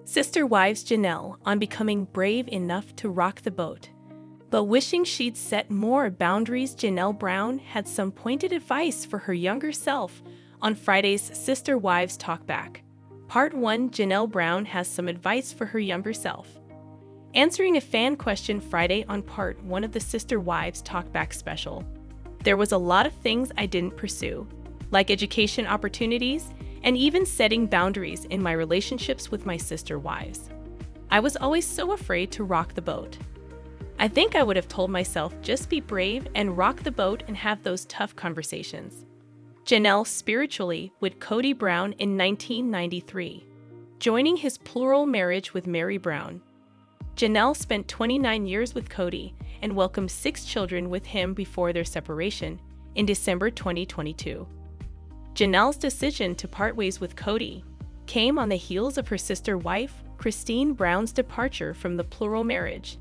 Sister Wives Janelle on becoming brave enough to rock the boat. But wishing she'd set more boundaries, Janelle Brown had some pointed advice for her younger self on Friday's Sister Wives Talkback. Part 1. Janelle Brown has some advice for her younger self. Answering a fan question Friday on Part 1 of the Sister Wives Talkback special. There was a lot of things I didn't pursue, like education opportunities and even setting boundaries in my relationships with my sister wives. I was always so afraid to rock the boat. I think I would have told myself just be brave and rock the boat and have those tough conversations. Janelle spiritually with KODY Brown in 1993, joining his plural marriage with Mary Brown. Janelle spent 29 years with KODY and welcomed 6 children with him before their separation in December 2022. Janelle's decision to part ways with KODY came on the heels of her sister wife, Christine Brown's departure from the plural marriage.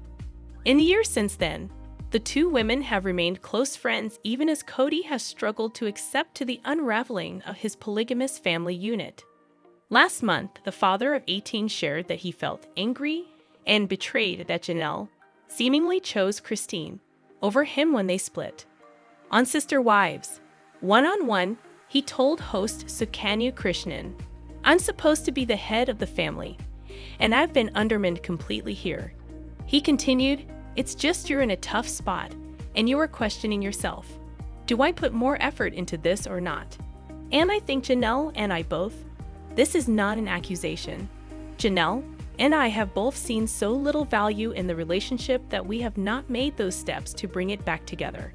In the years since then, the two women have remained close friends even as KODY has struggled to accept to the unraveling of his polygamous family unit. Last month, the father of 18 shared that he felt angry and betrayed that Janelle seemingly chose Christine over him when they split. On Sister Wives, one-on-one, he told host Sukanya Krishnan, "I'm supposed to be the head of the family, and I've been undermined completely here." He continued, "It's just you're in a tough spot, and you are questioning yourself. Do I put more effort into this or not?" And I think Janelle and I both. This is not an accusation. Janelle and I have both seen so little value in the relationship that we have not made those steps to bring it back together.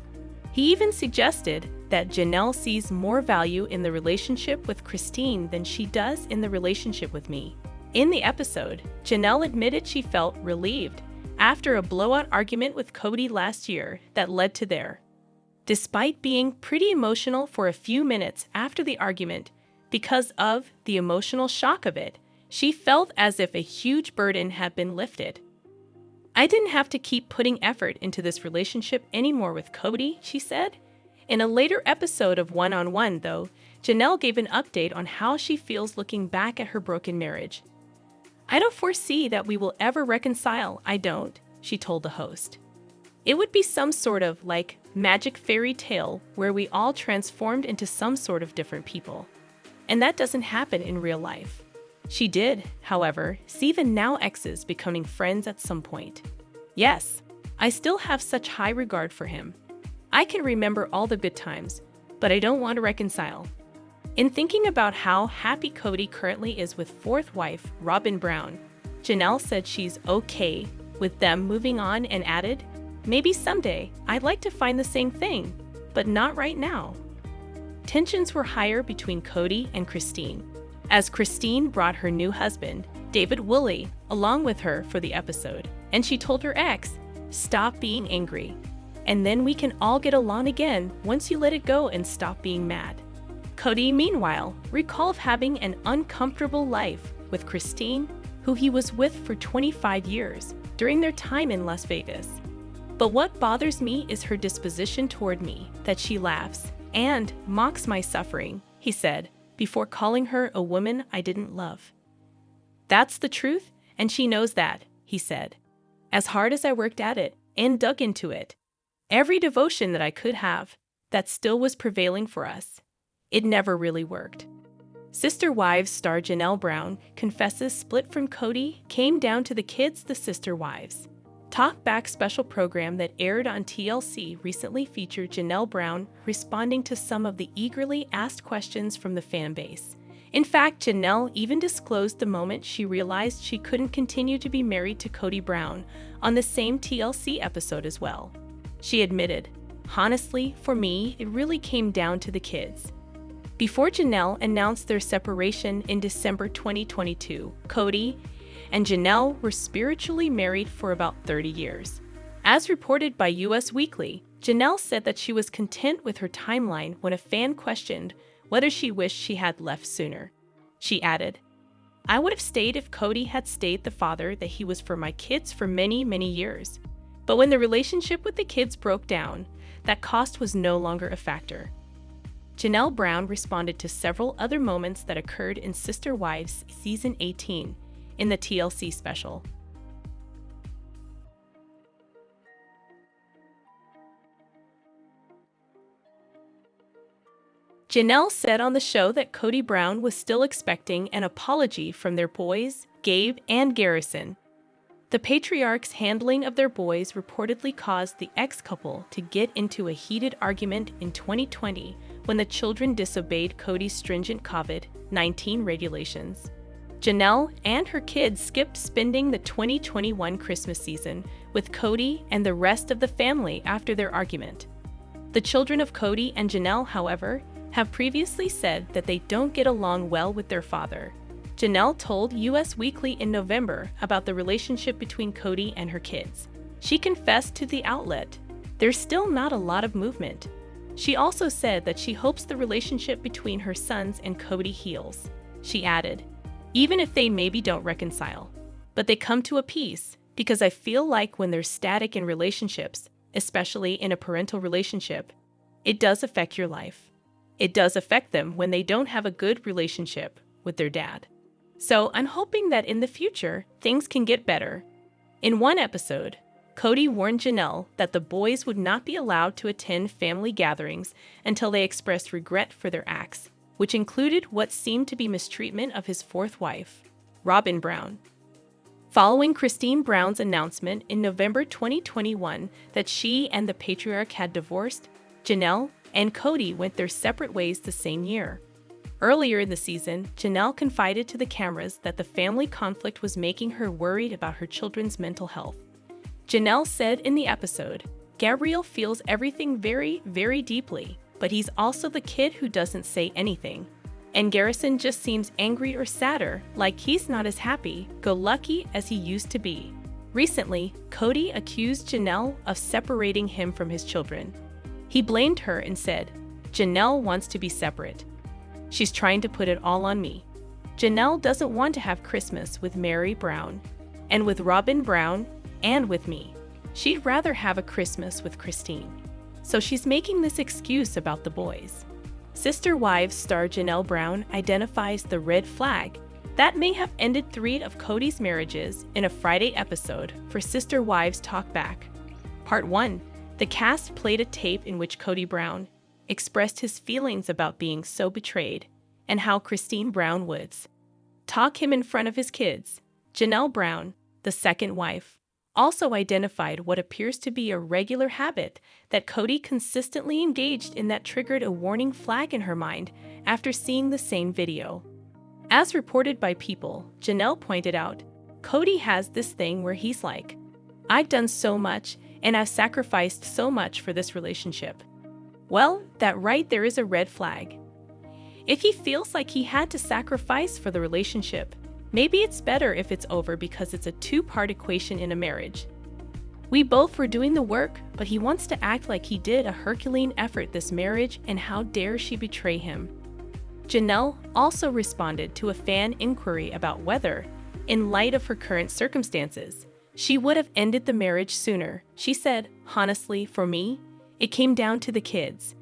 He even suggested that Janelle sees more value in the relationship with Christine than she does in the relationship with me. In the episode, Janelle admitted she felt relieved after a blowout argument with KODY last year that led to their. Despite being pretty emotional for a few minutes after the argument because of the emotional shock of it, she felt as if a huge burden had been lifted. "I didn't have to keep putting effort into this relationship anymore with KODY," she said. In a later episode of One-on-One, though, Janelle gave an update on how she feels looking back at her broken marriage. "I don't foresee that we will ever reconcile, I don't," she told the host. "It would be some sort of, magic fairy tale where we all transformed into some sort of different people. And that doesn't happen in real life." She did, however, see the now exes becoming friends at some point. "Yes, I still have such high regard for him. I can remember all the good times, but I don't want to reconcile." In thinking about how happy KODY currently is with fourth wife, ROBYN Brown, Janelle said she's okay with them moving on and added, "Maybe someday I'd like to find the same thing, but not right now." Tensions were higher between KODY and Christine, as Christine brought her new husband, David Woolley, along with her for the episode, and she told her ex, "Stop being angry, and then we can all get along again once you let it go and stop being mad." KODY, meanwhile, recalled having an uncomfortable life with Christine, who he was with for 25 years during their time in Las Vegas. "But what bothers me is her disposition toward me, that she laughs and mocks my suffering," he said, before calling her a woman I didn't love. "That's the truth, and she knows that," he said. "As hard as I worked at it and dug into it, every devotion that I could have, that still was prevailing for us. It never really worked." Sister Wives star Janelle Brown confesses split from KODY came down to the kids. The Sister Wives Talkback special program that aired on TLC recently featured Janelle Brown responding to some of the eagerly asked questions from the fan base. In fact, Janelle even disclosed the moment she realized she couldn't continue to be married to KODY Brown on the same TLC episode as well. She admitted, "Honestly, for me, it really came down to the kids." Before Janelle announced their separation in December 2022, KODY and Janelle were spiritually married for about 30 years. As reported by US Weekly, Janelle said that she was content with her timeline when a fan questioned whether she wished she had left sooner. She added, "I would have stayed if KODY had stayed the father that he was for my kids for many, many years. But when the relationship with the kids broke down, that cost was no longer a factor." Janelle Brown responded to several other moments that occurred in Sister Wives Season 18, in the TLC special. Janelle said on the show that KODY Brown was still expecting an apology from their boys, Gabe and Garrison. The patriarch's handling of their boys reportedly caused the ex-couple to get into a heated argument in 2020 when the children disobeyed KODY's stringent COVID-19 regulations. Janelle and her kids skipped spending the 2021 Christmas season with KODY and the rest of the family after their argument. The children of KODY and Janelle, however, have previously said that they don't get along well with their father. Janelle told US Weekly in November about the relationship between KODY and her kids. She confessed to the outlet, "There's still not a lot of movement." She also said that she hopes the relationship between her sons and KODY heals. She added, "Even if they maybe don't reconcile, but they come to a peace, because I feel like when there's static in relationships, especially in a parental relationship, it does affect your life. It does affect them when they don't have a good relationship with their dad. So I'm hoping that in the future, things can get better." In one episode, KODY warned Janelle that the boys would not be allowed to attend family gatherings until they expressed regret for their acts, which included what seemed to be mistreatment of his fourth wife, ROBYN Brown. Following Christine Brown's announcement in November 2021 that she and the patriarch had divorced, Janelle and KODY went their separate ways the same year. Earlier in the season, Janelle confided to the cameras that the family conflict was making her worried about her children's mental health. Janelle said in the episode, "Gabriel feels everything very, very deeply, but he's also the kid who doesn't say anything. And Garrison just seems angry or sadder, like he's not as happy-go-lucky as he used to be." Recently, KODY accused Janelle of separating him from his children. He blamed her and said, "Janelle wants to be separate. She's trying to put it all on me. Janelle doesn't want to have Christmas with Mary Brown, and with ROBYN Brown, and with me. She'd rather have a Christmas with Christine. So she's making this excuse about the boys." Sister Wives star Janelle Brown identifies the red flag that may have ended 3 of KODY's marriages in a Friday episode for Sister Wives Talk Back. Part 1. The cast played a tape in which KODY Brown expressed his feelings about being so betrayed and how Christine Brown would talk him in front of his kids. Janelle Brown, the second wife, also identified what appears to be a regular habit that KODY consistently engaged in that triggered a warning flag in her mind after seeing the same video. As reported by People, Janelle pointed out, "KODY has this thing where he's like, I've done so much and I've sacrificed so much for this relationship." Well, that right there is a red flag. If he feels like he had to sacrifice for the relationship, maybe it's better if it's over because it's a two-part equation in a marriage. We both were doing the work, but he wants to act like he did a Herculean effort this marriage, and how dare she betray him. Janelle also responded to a fan inquiry about whether, in light of her current circumstances, she would have ended the marriage sooner. She said, "Honestly, for me, it came down to the kids.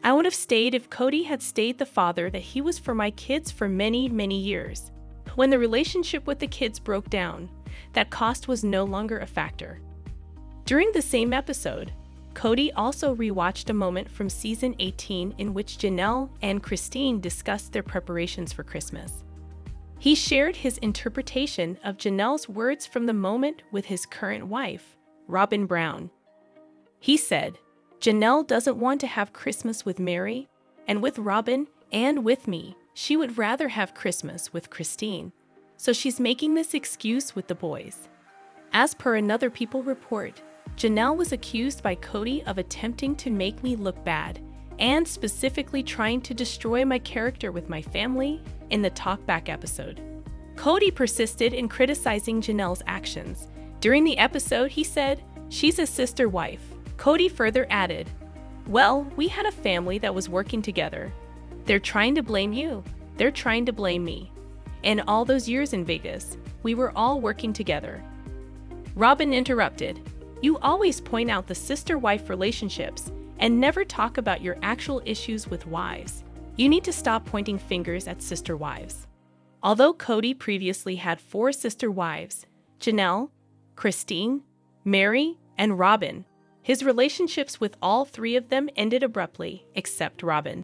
I would have stayed if KODY had stayed the father that he was for my kids for many, many years. When the relationship with the kids broke down, that cost was no longer a factor." During the same episode, KODY also rewatched a moment from season 18 in which Janelle and Christine discussed their preparations for Christmas. He shared his interpretation of Janelle's words from the moment with his current wife, ROBYN Brown. He said, "Janelle doesn't want to have Christmas with Mary, and with ROBYN, and with me. She would rather have Christmas with Christine. So she's making this excuse with the boys." As per another People report, Janelle was accused by KODY of attempting to make me look bad, and specifically trying to destroy my character with my family in the Talk Back episode. KODY persisted in criticizing Janelle's actions. During the episode, he said, "She's a sister wife." KODY further added, "Well, we had a family that was working together. They're trying to blame you. They're trying to blame me. And all those years in Vegas, we were all working together." ROBYN interrupted, "You always point out the sister-wife relationships and never talk about your actual issues with wives. You need to stop pointing fingers at sister wives." Although KODY previously had 4 sister wives, Janelle, Christine, Mary, and ROBYN, his relationships with all 3 of them ended abruptly, except ROBYN.